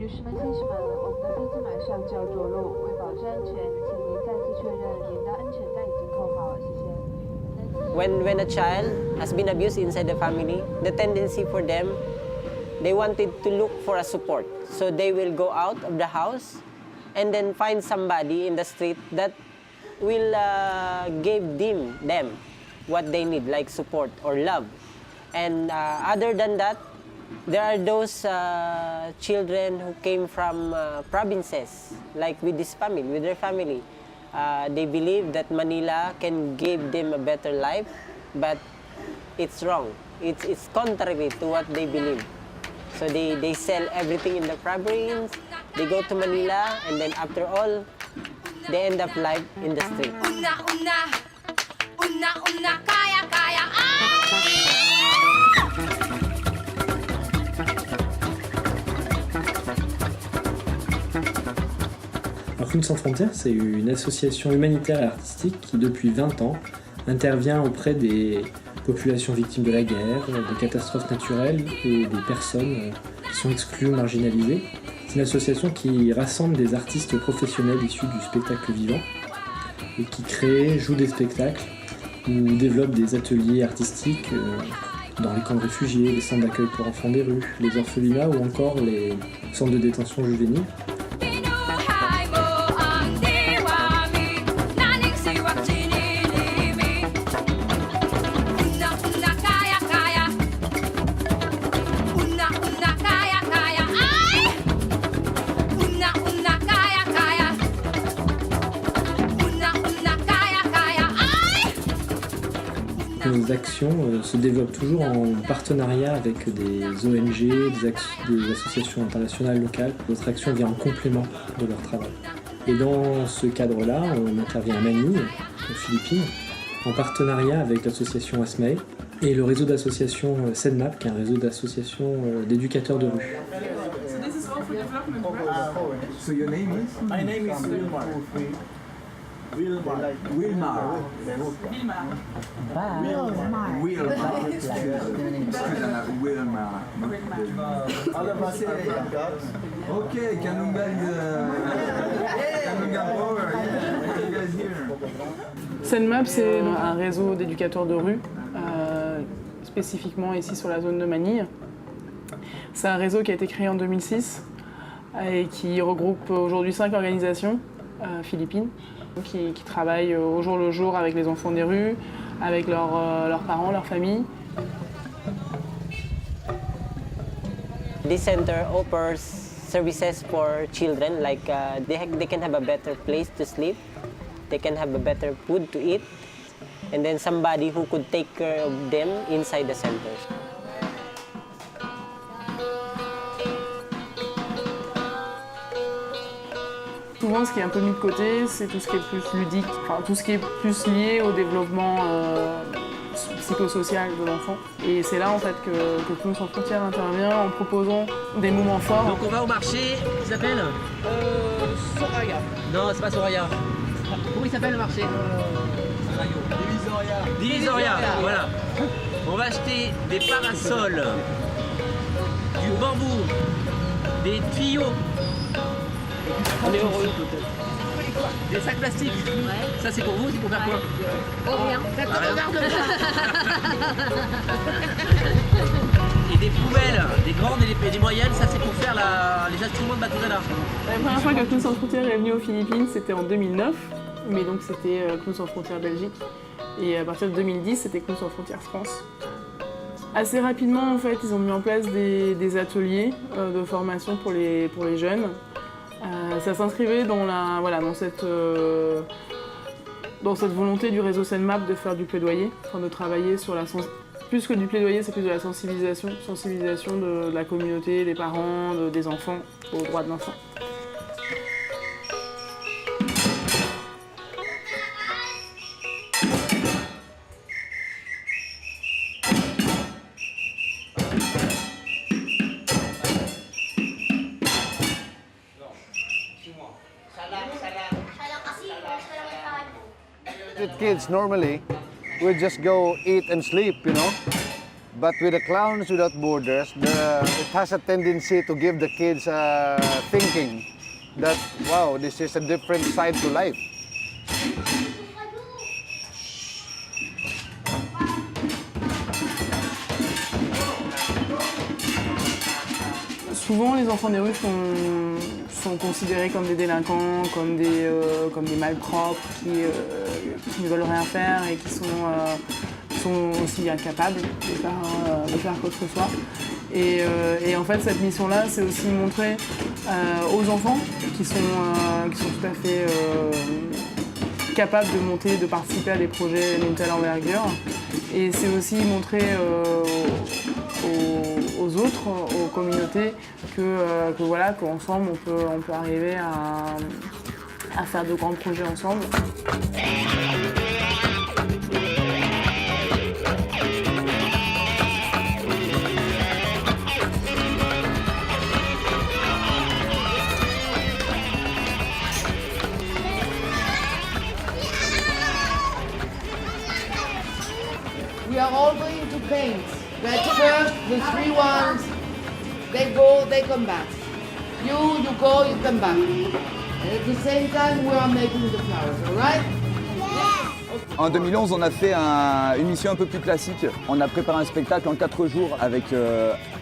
女士们、先生们，我们的飞机马上就要着陆，为保证安全，请您再次确认您的安全带已经扣好，谢谢。When a child has been abused inside the family, the tendency for them, they wanted to look for a support. So they will go out of the house and then find somebody in the street that will give them what they need, like support or love. And other than that, there are those children who came from provinces, like with their family. They believe that Manila can give them a better life, but it's wrong. It's contrary to what they believe. So they sell everything in the province, they go to Manila, and then after all, they end up life in the street. Alors, Clowns sans frontières, c'est une association humanitaire et artistique qui, depuis 20 ans, intervient auprès des populations victimes de la guerre, des catastrophes naturelles et des personnes qui sont exclues ou marginalisées. C'est une association qui rassemble des artistes professionnels issus du spectacle vivant et qui crée, joue des spectacles ou développe des ateliers artistiques dans les camps de réfugiés, les centres d'accueil pour enfants des rues, les orphelinats ou encore les centres de détention juvénile. Nos actions se développent toujours en partenariat avec des ONG, des associations internationales locales. Notre action vient en complément de leur travail. Et dans ce cadre-là, on intervient à Manille, aux Philippines, en partenariat avec l'association ASMAE et le réseau d'associations SENMAP, qui est un réseau d'associations d'éducateurs de rue. So your name is? My name is Wilmar. Wilmar. Wilmar. Okay, Kanunga Power. What you guys here? SENMAP, c'est un réseau d'éducateurs de rue, spécifiquement ici sur la zone de Manille. C'est un réseau qui a été créé en 2006 et qui regroupe aujourd'hui 5 organisations philippines qui travaillent au jour le jour avec les enfants des rues, avec leurs parents, leurs familles. This center offers services for children, like they can have a better place to sleep, they can have a better food to eat, and then somebody who could take care of them inside the center. Souvent, ce qui est un peu mis de côté, c'est tout ce qui est plus ludique, enfin tout ce qui est plus lié au développement psychosocial de l'enfant. Et c'est là en fait que Clowns sans frontières intervient en proposant des moments forts. Donc on va au marché, il s'appelle Soraya. Non, c'est pas Soraya. Comment il s'appelle le marché Divisoria, voilà. On va acheter des parasols, du bambou, des tuyaux. On est heureux. Des sacs plastiques. Ouais. Ça c'est pour vous, c'est pour faire quoi? Oh rien. Et des poubelles, des grandes et des moyennes, ça c'est pour faire les instruments de Baturela. La première fois que Clowns sans frontières est venu aux Philippines, c'était en 2009, mais donc c'était Clowns sans frontières Belgique. Et à partir de 2010, c'était Clowns sans frontières France. Assez rapidement, en fait, ils ont mis en place des ateliers de formation pour les jeunes. Ça s'inscrivait dans cette volonté du réseau SENMAP de faire du plaidoyer, enfin de travailler sur plus que du plaidoyer, c'est plus de la sensibilisation de la communauté, des parents, des enfants, aux droits de l'enfant. With kids, normally, we just go eat and sleep, you know. But with the Clowns Without Borders, it has a tendency to give the kids thinking that, wow, this is a different side to life. Souvent, les enfants des rues sont considérés comme des délinquants, comme des malpropres, qui ne veulent rien faire et qui sont aussi incapables de faire quoi que ce soit. Et en fait, cette mission-là, c'est aussi montrer aux enfants qui sont tout à fait capables de monter, de participer à des projets d'une telle envergure. Et c'est aussi montrer aux autres, aux communautés, que voilà, qu'ensemble on peut arriver à faire de grands projets ensemble. We are all going to paint. But first, the three ones, they go, they come back. You go, you come back. And at the same time, we are making the flowers, all right? En 2011, on a fait une mission un peu plus classique. On a préparé un spectacle en 4 jours avec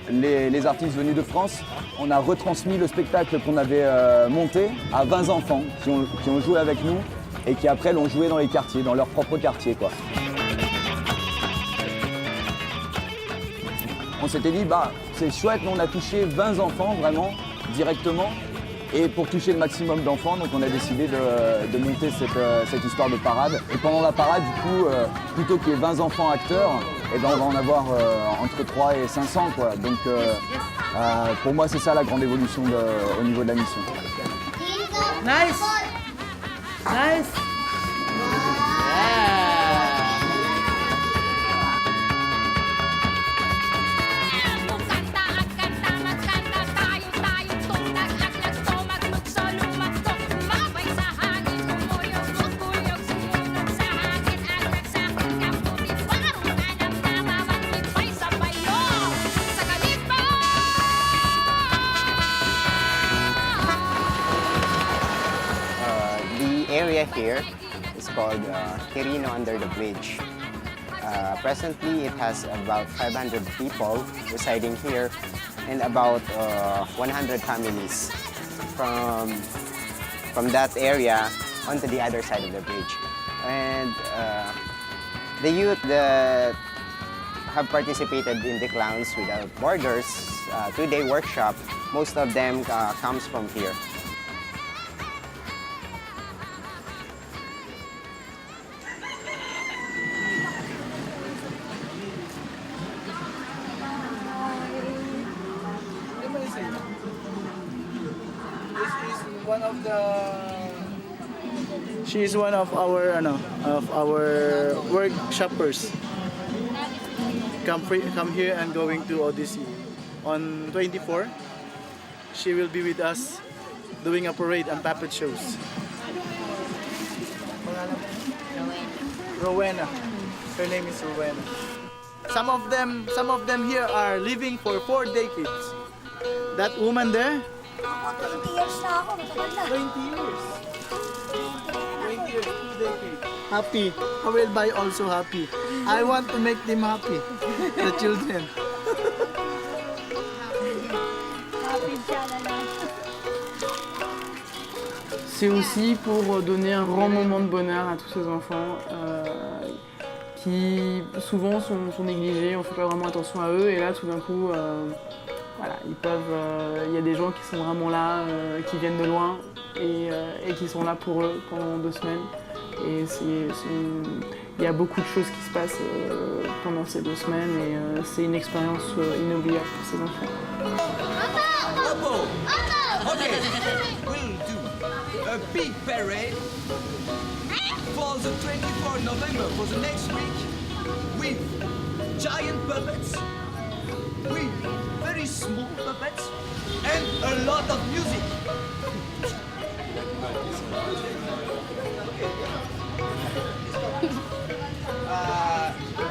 les artistes venus de France. On a retransmis le spectacle qu'on avait monté à 20 enfants qui ont joué avec nous et qui après l'ont joué dans les quartiers, dans leur propre quartier, quoi. On s'était dit, c'est chouette, mais on a touché 20 enfants vraiment, directement. Et pour toucher le maximum d'enfants, donc on a décidé de monter cette histoire de parade. Et pendant la parade, du coup, plutôt qu'il y ait 20 enfants acteurs, on va en avoir entre 3 et 500, quoi. Donc pour moi, c'est ça la grande évolution au niveau de la mission. Nice! Nice! Yeah! Area here is called Quirino Under the Bridge. Presently, it has about 500 people residing here and about 100 families from that area onto the other side of the bridge. And the youth that have participated in the Clowns Without Borders 2-day workshop, most of them comes from here. She is one of our workshoppers. Come here and going to Odyssey. On 24, she will be with us doing a parade and puppet shows. Rowena. Her name is Rowena. Some of them here are living for 4 decades. That woman there? 20 years na ako, matagal na. 20 years. 20 years, 2 decades. Happy. I will buy also happy. I want to make them happy. The children. C'est aussi pour donner un grand moment de bonheur à tous ces enfants qui souvent sont négligés, on ne fait pas vraiment attention à eux et là tout d'un coup voilà, il y a des gens qui sont vraiment là, qui viennent de loin et qui sont là pour eux pendant 2 semaines. Et il y a beaucoup de choses qui se passent pendant ces 2 semaines et c'est une expérience inoubliable pour ces enfants. Okay, we'll do a big parade for the 24th November for the next week with giant puppets, with very small puppets, and a lot of music.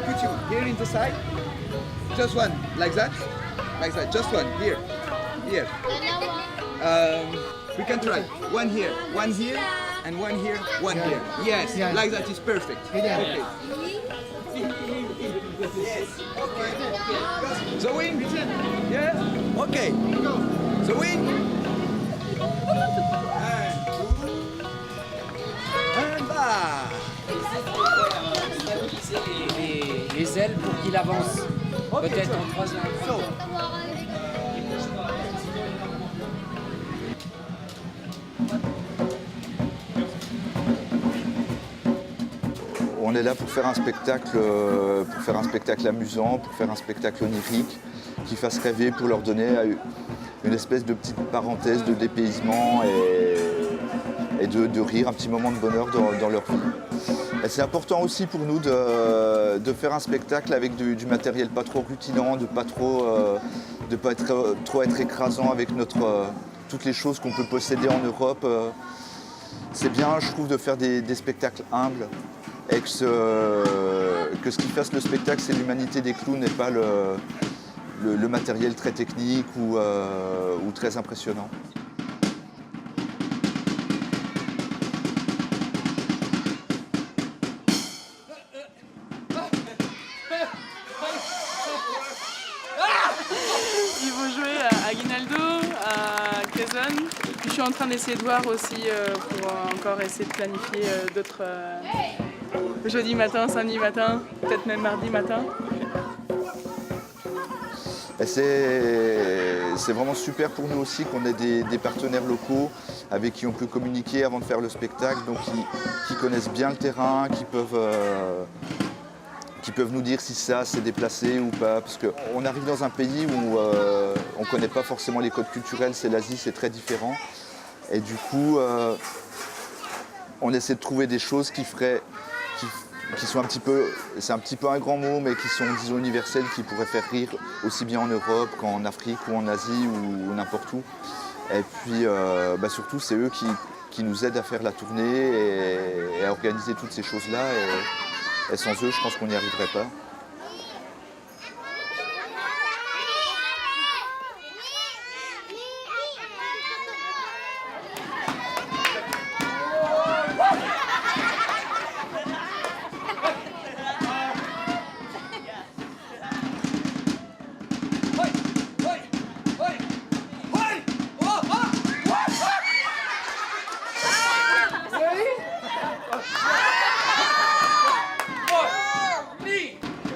Could two. Here in the side. Just one, like that. Like that, just one. Here. Here. We can try. One here, and one here, one here. Yes, like that is perfect. Okay. The wing. Yeah. Okay. The wing. And back. Les ailes pour qu'il avance. Peut-être en croisant. On est là pour faire un spectacle amusant, pour faire un spectacle onirique, qui fasse rêver, pour leur donner une espèce de petite parenthèse de dépaysement et de rire, un petit moment de bonheur dans leur vie. Et c'est important aussi pour nous de faire un spectacle avec du matériel pas trop rutilant, de pas être écrasant avec toutes les choses qu'on peut posséder en Europe. C'est bien, je trouve, de faire des spectacles humbles. Et que ce qui fasse le spectacle, c'est l'humanité des clowns et pas le matériel très technique ou très impressionnant. Il faut jouer à Aguinaldo, à Quezon. Je suis en train d'essayer de voir aussi pour encore essayer de planifier d'autres jeudi matin, samedi matin, peut-être même mardi matin. C'est vraiment super pour nous aussi qu'on ait des partenaires locaux avec qui on peut communiquer avant de faire le spectacle, donc qui connaissent bien le terrain, qui peuvent nous dire si ça s'est déplacé ou pas, parce qu'on arrive dans un pays où on ne connaît pas forcément les codes culturels, c'est l'Asie, c'est très différent. Et du coup, on essaie de trouver des choses qui sont un petit peu, c'est un petit peu un grand mot, mais qui sont, disons, universelles, qui pourraient faire rire aussi bien en Europe qu'en Afrique ou en Asie ou n'importe où. Et puis, surtout, c'est eux qui nous aident à faire la tournée et à organiser toutes ces choses-là. Et sans eux, je pense qu'on n'y arriverait pas.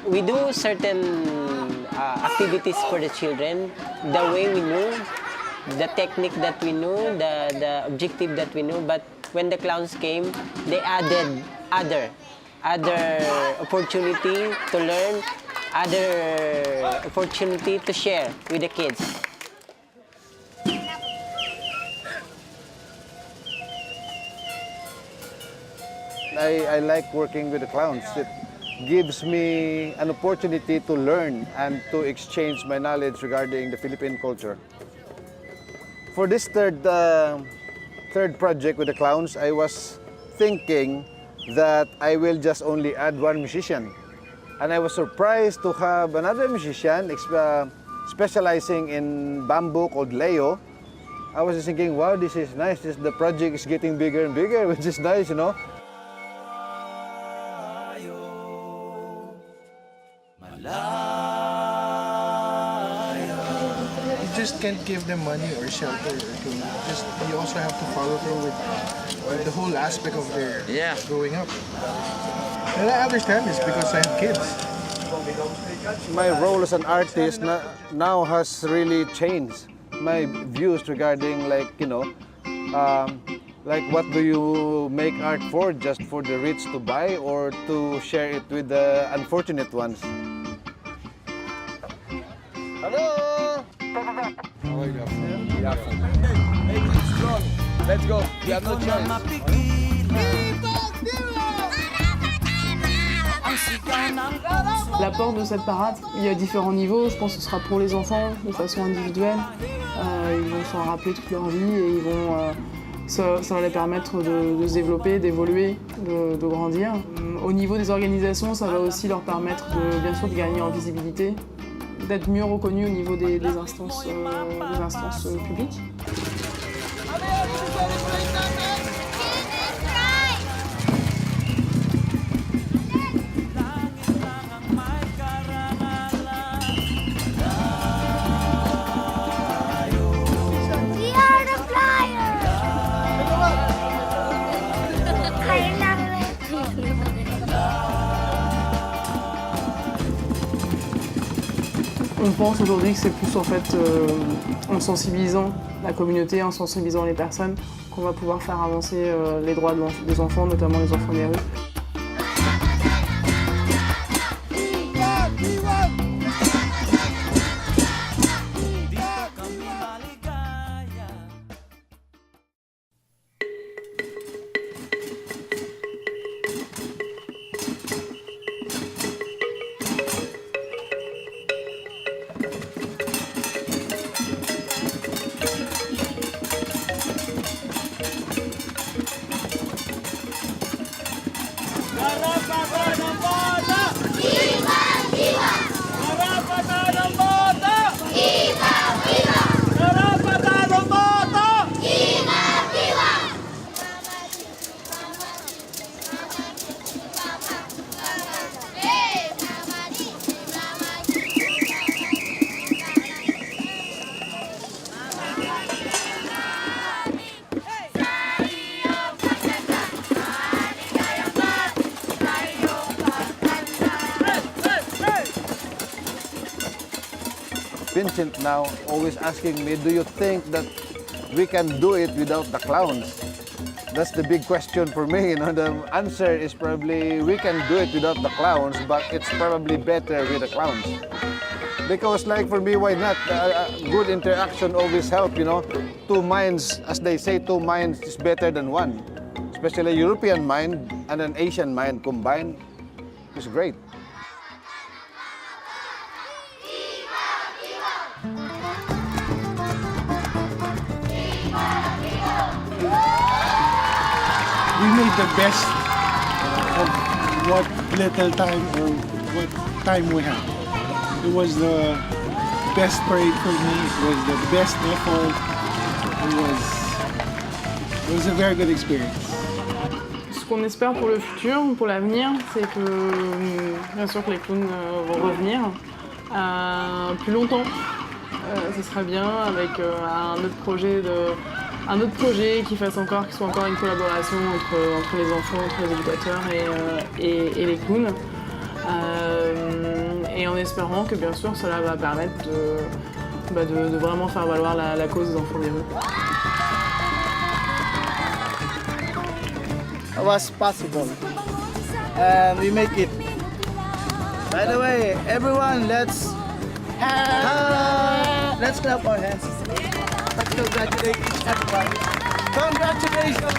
We do certain activities for the children, the way we knew, the technique that we knew, the objective that we knew, but when the clowns came, they added other opportunity to learn, other opportunity to share with the kids. I like working with the clowns. It gives me an opportunity to learn and to exchange my knowledge regarding the Philippine culture. For this third project with the clowns, I was thinking that I will just only add one musician. And I was surprised to have another musician specializing in bamboo called Leo. I was just thinking, wow, this is nice. The project is getting bigger and bigger, which is nice, you know. You just can't give them money or shelter. You also have to follow through with the whole aspect of their growing up. And I understand this because I have kids. My role as an artist now has really changed. My views regarding, like, you know, like, what do you make art for? Just for the rich to buy or to share it with the unfortunate ones? Hello! Make it strong. Let's go. We have no chance. L'apport de cette parade, il y a différents niveaux. Je pense que ce sera pour les enfants de façon individuelle. Ils vont s'en rappeler toute leur vie et ils vont Ça va les permettre de se développer, d'évoluer, de grandir. Au niveau des organisations, ça va aussi leur permettre bien sûr de gagner en visibilité, d'être mieux reconnus au niveau des instances publiques. On pense aujourd'hui que c'est plus en fait en sensibilisant la communauté, en sensibilisant les personnes, qu'on va pouvoir faire avancer les droits des enfants, notamment les enfants des rues. Vincent now always asking me, do you think that we can do it without the clowns? That's the big question for me. The answer is probably we can do it without the clowns, but it's probably better with the clowns. Because like for me, why not? Good interaction always help, Two minds, as they say, two minds is better than one. Especially a European mind and an Asian mind combined is great. We made the best of what little time or what time we had. It was the best parade for me. It was the best effort. It was a very good experience. Ce qu'on espère pour le futur, pour l'avenir, c'est que bien sûr que les clowns vont revenir plus longtemps. Ce serait bien avec un autre projet qui soit encore une collaboration entre les enfants, entre les éducateurs et les clowns. Et en espérant que bien sûr cela va permettre de vraiment faire valoir la cause des enfants des rues. It was possible and we make it. By the way, everyone, let's clap our hands. Congratulations, everyone. Congratulations.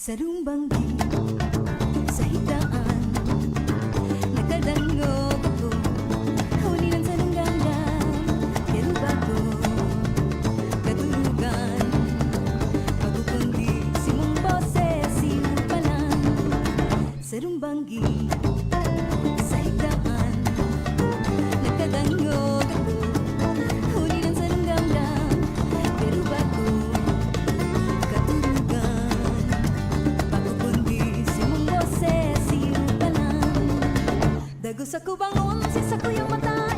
Sarung banggi sa hitaan, nakadangog ako, huninan sa nungganggang, yaruba ko, katulugan, magukundi, simong boses, simong palang, sarung banggi sa hitaan, nakadangog ako, huninan sa nungganggang, yaruba ko, Dago sa kubangon, si sa kuyang mata.